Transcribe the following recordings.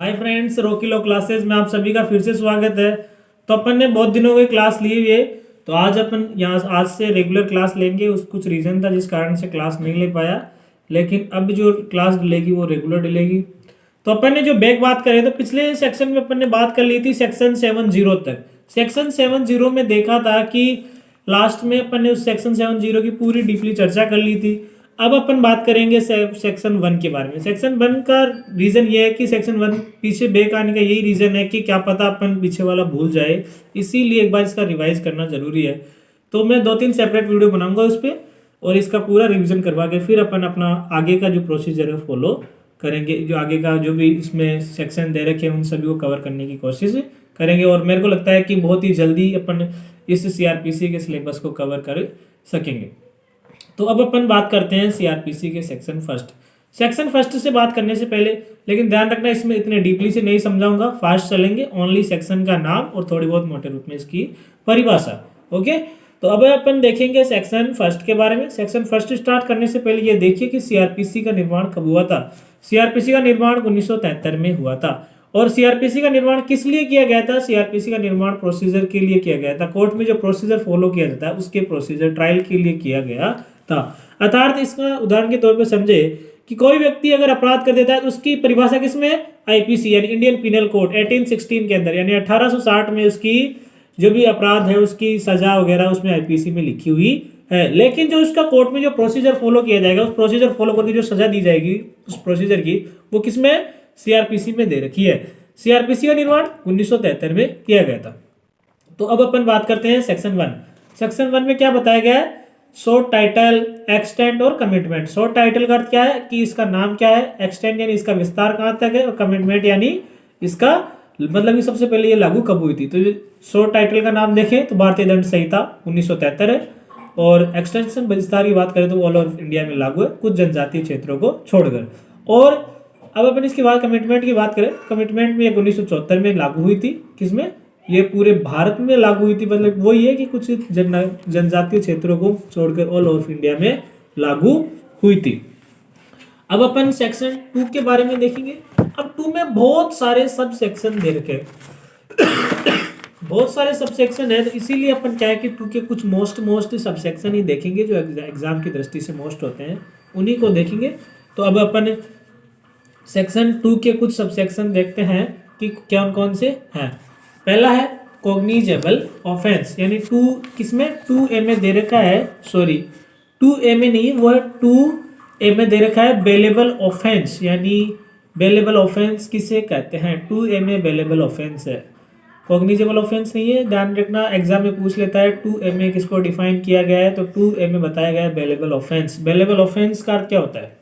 Hi friends, Rocky law classes में आप सभी का फिर से स्वागत है। तो अपन ने बहुत दिनों की क्लास ली हुई है, तो आज अपन यहाँ आज से रेगुलर क्लास लेंगे। उस कुछ रीज़न था जिस कारण से क्लास नहीं ले पाया, लेकिन अब जो क्लास डलेगी वो रेगुलर डलेगी। तो अपन ने जो बैक बात करे तो पिछले सेक्शन में अपन ने बात कर ली थी सेक्शन 70 तक। सेक्शन 70 में देखा था कि लास्ट में अपन ने उस सेक्शन 70 की पूरी डीपली चर्चा कर ली थी। अब अपन बात करेंगे सेक्शन 1 के बारे में। सेक्शन 1 का रीजन ये है कि सेक्शन 1 पीछे बैक आने का यही रीजन है कि क्या पता अपन पीछे वाला भूल जाए, इसीलिए एक बार इसका रिवाइज करना जरूरी है। तो मैं 2-3 सेपरेट वीडियो बनाऊंगा उस पर और इसका पूरा रिवीजन करवा के फिर अपन अपना आगे का जो प्रोसीजर है फॉलो करेंगे। जो आगे का जो भी इसमें सेक्शन दे रखे हैं उन सभी को कवर करने की कोशिश करेंगे, और मेरे को लगता है कि बहुत ही जल्दी अपन इस सीआरपीसी के सिलेबस को कवर कर सकेंगे। तो अब अपन बात करते हैं सीआरपीसी के सेक्शन फर्स्ट। सेक्शन फर्स्ट से बात करने से पहले लेकिन ध्यान रखना, इसमें इतने डीपली से नहीं समझाऊंगा, फास्ट चलेंगे। ओनली सेक्शन का नाम और थोड़ी बहुत मोटे रूप में इसकी परिभाषा। ओके, तो अब अपन देखेंगे सेक्शन फर्स्ट के बारे में। सेक्शन फर्स्ट स्टार्ट करने से पहले ये देखिए कि सीआरपीसी का निर्माण कब हुआ था। सीआरपीसी का निर्माण 1973 में हुआ था। और सीआरपीसी का निर्माण किस लिए किया गया था? सीआरपीसी का निर्माण प्रोसीजर के लिए किया गया था। कोर्ट में जो प्रोसीजर फॉलो किया जाता है उसके प्रोसीजर ट्रायल के लिए किया गया था। अर्थात इसका उदाहरण के तौर पर समझे कि कोई व्यक्ति अगर अपराध कर देता है तो उसकी परिभाषा किसमें? आईपीसी यानी इंडियन पिनल कोड 1816 के अंदर, यानी 1860 में उसकी जो भी अपराध है उसकी सजा वगैरह उसमें आईपीसी में लिखी हुई है। लेकिन जो उसका कोर्ट में जो प्रोसीजर फॉलो किया जाएगा, उस प्रोसीजर फॉलो करके जो सजा दी जाएगी उस प्रोसीजर की, वो किसमें? सीआरपीसी में दे रखी है। सीआरपीसी का निर्माण 1973 में किया गया था। तो अब अपन बात करते हैं सेक्शन 1। सेक्शन 1 में क्या बताया गया है? शॉर्ट टाइटल, एक्सटेंट और कमिटमेंट। शॉर्ट टाइटल का अर्थ क्या है कि इसका नाम क्या है, एक्सटेंट यानी इसका विस्तार कहां तक है, और कमिटमेंट यानी इसका मतलब कि सबसे पहले ये लागू कब हुई थी। तो शॉर्ट टाइटल का नाम देखें तो भारतीय दंड संहिता 1973 है, और एक्सटेंशन विस्तार की बात करें तो ऑल ओवर इंडिया में लागू है, कुछ जनजातीय क्षेत्रों को छोड़कर। और अब अपन इसके बाद कमिटमेंट की बात करें, कमिटमेंट में 1974 में लागू हुई थी। किसमें? ये पूरे भारत में लागू हुई थी, मतलब वही है कि कुछ जनजातीय क्षेत्रों को छोड़कर ऑल ओवर इंडिया में लागू हुई थी। अब अपन सेक्शन 2 के बारे में देखेंगे। अब 2 में बहुत सारे सब सेक्शन दे रखे बहुत सारे सब सेक्शन है, तो इसीलिए अपन क्या है कि 2 के कुछ मोस्ट सब सेक्शन ही देखेंगे जो एग्जाम की दृष्टि से मोस्ट होते हैं, उन्हीं को देखेंगे। तो अब अपन सेक्शन 2 के कुछ सब सेक्शन देखते हैं कि कौन कौन से हैं। पहला है कॉग्निजेबल ऑफेंस, यानी 2 किसमें? 2A में दे रखा है, सॉरी 2A में नहीं, वो है 2A में दे रखा है बेलेबल ऑफेंस। यानी बेलेबल ऑफेंस किसे कहते हैं? 2A में बेलेबल ऑफेंस है, कॉग्निजेबल ऑफेंस नहीं है। ध्यान रखना, एग्जाम में पूछ लेता है 2A में किसको डिफाइन किया गया है, तो 2A में बताया गया है बेलेबल ऑफेंस। बेलेबल ऑफेंस का अर्थ क्या होता है?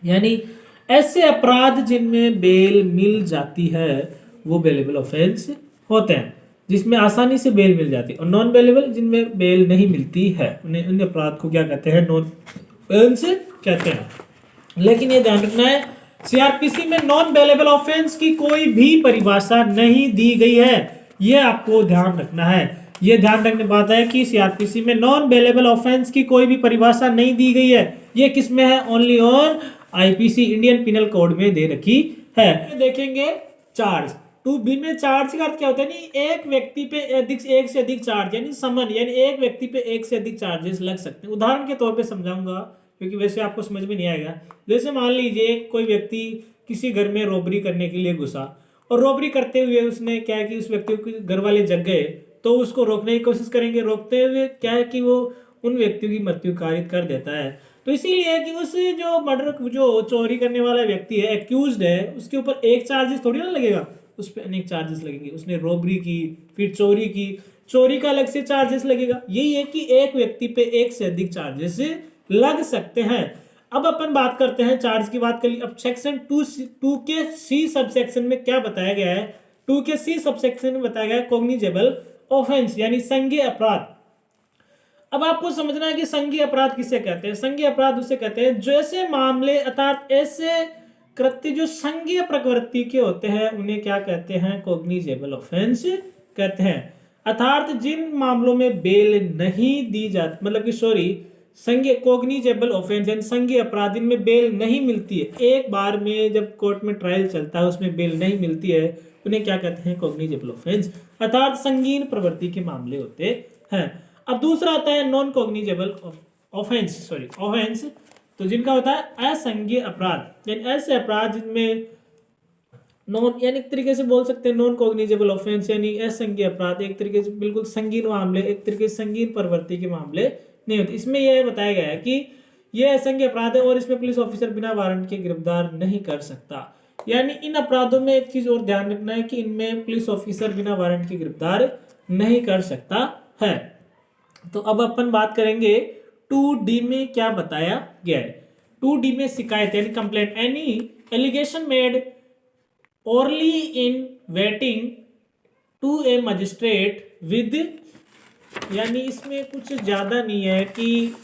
यानी ऐसे अपराध जिनमें बेल मिल जाती है वो बेलेबल ऑफेंस होते हैं, जिसमें आसानी से बेल मिल जाती है। और नॉन बेलेबल जिनमें बेल नहीं मिलती है, उन्हें उन अपराध को क्या कहते हैं? नॉन ऑफेंस कहते हैं। लेकिन ये ध्यान रखना है, सीआरपीसी में नॉन बेलेबल ऑफेंस की कोई भी परिभाषा नहीं दी गई है, ये आपको ध्यान रखना है। ये ध्यान रखने बात है कि सीआरपीसी में नॉन बेलेबल ऑफेंस की कोई भी परिभाषा नहीं दी गई है। ये किसमें है? Only on IPC Indian penal code में दे रखी है। देखेंगे चार्ज 2B में। चार्ज का अर्थ क्या होता है? नहीं, एक व्यक्ति पे एक से अधिक चार्ज, यानी समन, यानी एक व्यक्ति पे एक से अधिक चार्जेस लग सकते हैं। उदाहरण के तौर पे समझाऊंगा क्योंकि वैसे आपको समझ में नहीं आएगा। जैसे मान लीजिए कोई व्यक्ति किसी घर में रॉबरी करने के लिए घुसा, और रॉबरी करते हुए उसने क्या है कि उस व्यक्ति को घर वाले जग गए, तो उसको रोकने की कोशिश करेंगे। रोकते हुए क्या है कि वो उन व्यक्तियों की मृत्यु कारित कर देता है। तो इसीलिए कि उस जो मर्डर जो चोरी करने वाला व्यक्ति है, एक्यूज्ड है, उसके ऊपर एक चार्जेस थोड़ी ना लगेगा, उस पर अनेक चार्जेस लगेंगे। उसने रॉबरी की, फिर चोरी की, चोरी का अलग से चार्जेस लगेगा। यही है कि एक व्यक्ति पे एक से अधिक चार्जेस लग सकते हैं। अब अपन बात करते हैं, चार्ज की बात कर ली। अब सेक्शन 2 के सी सब सेक्शन में क्या बताया गया है? 2 के सी सब सेक्शन में बताया गया है कॉग्निजेबल ऑफेंस, यानी संज्ञेय अपराध। अब आपको समझना है कि संज्ञेय अपराध किसे कहते हैं। संज्ञेय अपराध उसे कहते हैं जैसे मामले अर्थात ऐसे कृत्य जो संज्ञेय प्रकृति के होते हैं उन्हें क्या कहते हैं? कॉग्निजेबल ऑफेंस कहते हैं। अर्थात जिन मामलों में बेल नहीं दी जाती, मतलब कि सॉरी, संज्ञेय कॉग्निजेबल ऑफेंस यानी संज्ञेय अपराध इनमें बेल नहीं मिलती है, एक बार में जब कोर्ट में ट्रायल चलता है उसमें बेल नहीं मिलती है, उन्हें क्या कहते हैं, कॉग्निजेबल ऑफेंस, अर्थात संगीन प्रवृत्ति के मामले होते हैं। अब दूसरा आता है नॉन कॉग्निजेबल ऑफेंस, तो जिनका होता है असंज्ञेय अपराध, यानी ऐसे अपराध जिनमें नॉन, यानी एक तरीके से बोल सकते हैं नॉन कॉग्निजेबल ऑफेंस यानी असंज्ञेय अपराध, एक तरीके से बिल्कुल संगीन मामले, एक तरीके से संगीन प्रवृत्ति के मामले नहीं होते। इसमें यह बताया गया है कि यह असंज्ञेय अपराध है और इसमें पुलिस ऑफिसर बिना वारंट के गिरफ्तार नहीं कर सकता। यानी इन अपराधों में एक चीज और ध्यान रखना है कि इनमें पुलिस ऑफिसर बिना वारंट के गिरफ्तार नहीं कर सकता है। तो अब अपन बात करेंगे 2D में क्या बताया गया है। 2D में शिकायत यानी complaint, any allegation made orally in waiting to a magistrate with, यानी इसमें कुछ ज्यादा नहीं है कि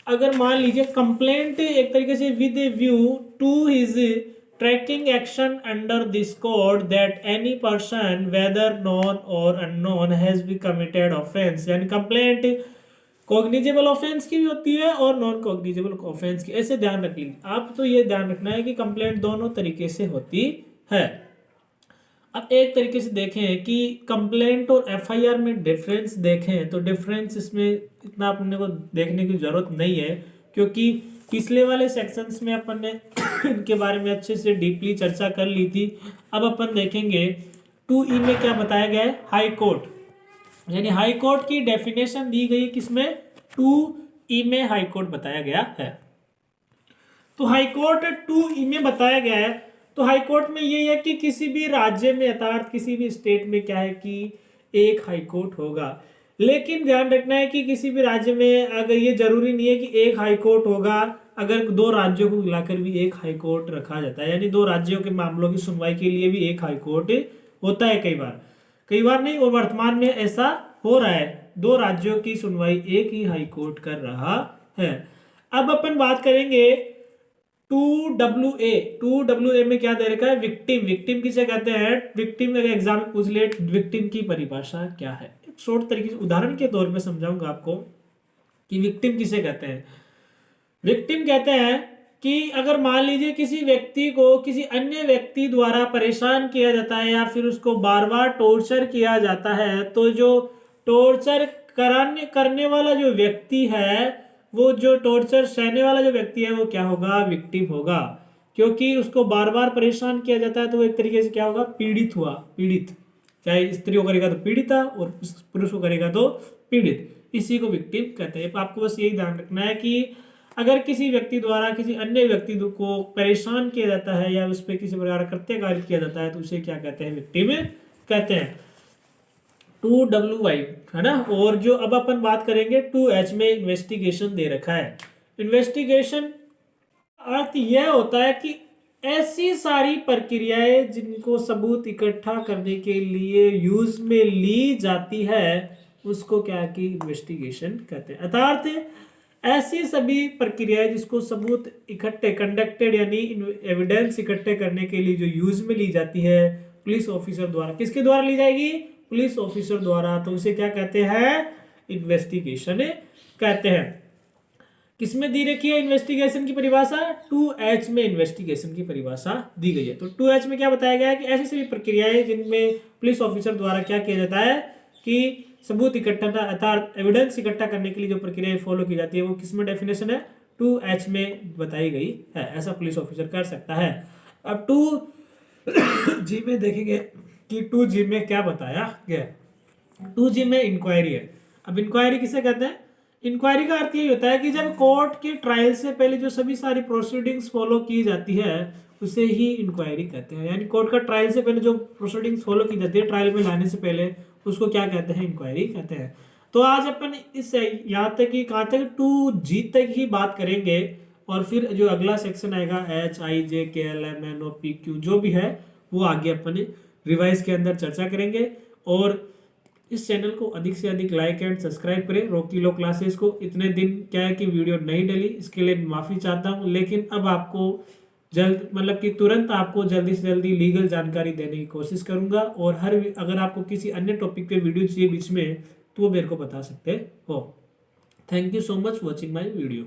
अगर मान लीजिए कंप्लेंट एक तरीके से with a view to his tracking action under this code that any person whether known or unknown has be committed offence, यानी कंप्लेंट कॉग्निजेबल ऑफेंस की भी होती है और नॉन कॉग्निजेबल ऑफेंस की, ऐसे ध्यान रख लीजिए आप। तो ये ध्यान रखना है कि कंप्लेंट दोनों तरीके से होती है। अब एक तरीके से देखें कि कंप्लेंट और एफआईआर में डिफरेंस देखें तो डिफरेंस इसमें इतना अपने को देखने की जरूरत नहीं है, क्योंकि पिछले वाले सेक्शंस में अपन ने इनके बारे में अच्छे से डीपली चर्चा कर ली थी। अब अपन देखेंगे 2E में क्या बताया गया है, हाई कोर्ट, यानी हाई कोर्ट की डेफिनेशन दी गई किसमें, 2E में हाई कोर्ट बताया गया है। तो हाई कोर्ट 2E में बताया गया है, तो हाई कोर्ट में ये है कि किसी भी राज्य में अर्थात किसी भी स्टेट में क्या है कि एक हाई कोर्ट होगा, लेकिन ध्यान रखना है कि किसी भी राज्य में अगर ये जरूरी नहीं है कि एक हाई कोर्ट होगा, अगर दो राज्यों को मिलाकर भी एक हाई कोर्ट रखा जाता है, यानी दो राज्यों के मामलों की सुनवाई के लिए भी एक हाई कोर्ट होता है, कई बार नहीं, और वर्तमान में ऐसा हो रहा है, दो राज्यों की सुनवाई एक ही हाई कोर्ट कर रहा है। अब अपन बात करेंगे 2WA में क्या दे रखा है, विक्टिम किसे कहते हैं, विक्टिम अगर एग्जाम में पूछ ले विक्टिम की परिभाषा क्या है, एक शॉर्ट तरीके से उदाहरण के तौर पे समझाऊंगा आपको कि विक्टिम किसे कहते हैं। विक्टिम कहते हैं कि अगर मान लीजिए किसी व्यक्ति को किसी अन्य व्यक्ति द्वारा परेशान किया जाता है या फिर उसको बार बार टॉर्चर किया जाता है, तो जो टॉर्चर करने वाला जो व्यक्ति है, वो जो टॉर्चर सहने वाला जो व्यक्ति है वो क्या होगा, विक्टिम होगा, क्योंकि उसको बार बार परेशान किया जाता है, तो वो एक तरीके से क्या होगा, पीड़ित, चाहे स्त्री को करेगा तो पीड़िता और पुरुष को करेगा तो पीड़ित, इसी को विक्टिम कहते हैं। आपको बस यही ध्यान रखना है कि अगर किसी व्यक्ति द्वारा किसी अन्य व्यक्ति को परेशान किया जाता है या उस पर किसी प्रकार कृत्य कारित किया जाता है तो उसे क्या कहते हैं, विक्टिम कहते हैं। 2WI है ना। और जो अब अपन बात करेंगे 2H में इन्वेस्टिगेशन दे रखा है। इन्वेस्टिगेशन अर्थ यह होता है कि ऐसी सारी प्रक्रियाएं जिनको सबूत इकट्ठा करने के लिए यूज में ली जाती है उसको क्या की इन्वेस्टिगेशन कहते हैं। अर्थात ऐसी सभी प्रक्रियाएं जिसको सबूत इकट्ठे कंडक्टेड यानी एविडेंस इकट्ठे करने के लिए जो यूज में ली जाती है पुलिस ऑफिसर द्वारा, किसके द्वारा ली जाएगी, पुलिस ऑफिसर द्वारा, तो उसे क्या कहते हैं, इन्वेस्टिगेशन कहते हैं। किसमें दी रखी है इन्वेस्टिगेशन की परिभाषा, 2H में इन्वेस्टिगेशन की परिभाषा दी गई है। तो 2H में क्या बताया गया है कि ऐसी सभी प्रक्रियाएं जिनमें पुलिस ऑफिसर द्वारा क्या किया जाता है कि सबूत इकट्ठा अर्थात एविडेंस इकट्ठा करने के लिए जो प्रक्रियाएं फॉलो की जाती है वो किसमें डेफिनेशन है, 2H में बताई गई है। ऐसा पुलिस ऑफिसर कर सकता है। अब 2G में देखेंगे कि 2G में क्या बताया गया। 2G में इंक्वायरी है। अब इंक्वायरी किसे कहते हैं, इंक्वायरी का अर्थ यही होता है कि जब कोर्ट के ट्रायल से पहले जो सभी सारी प्रोसीडिंग्स फॉलो की जाती है उसे ही इंक्वायरी कहते हैं। यानी कोर्ट का ट्रायल से पहले जो प्रोसीडिंग्स फॉलो की जाती है ट्रायल में लाने से पहले उसको क्या कहते हैं, इंक्वायरी कहते हैं। तो आज अपन इस यहाँ तक ही कहाँ तक 2G तक ही बात करेंगे और फिर जो अगला सेक्शन आएगा HIJKLMNOPQ जो भी है वो आगे अपन रिवाइज के अंदर चर्चा करेंगे। और इस चैनल को अधिक से अधिक लाइक एंड सब्सक्राइब करें रॉकी लॉ क्लासेस को। इतने दिन क्या है कि वीडियो नहीं डली, इसके लिए माफ़ी चाहता हूँ, लेकिन अब आपको जल्द मतलब कि तुरंत आपको जल्दी से जल्दी लीगल जानकारी देने की कोशिश करूंगा। और अगर आपको किसी अन्य टॉपिक पे वीडियो चाहिए बीच में तो वो मेरे को बता सकते हो। Thank you so much watching my video.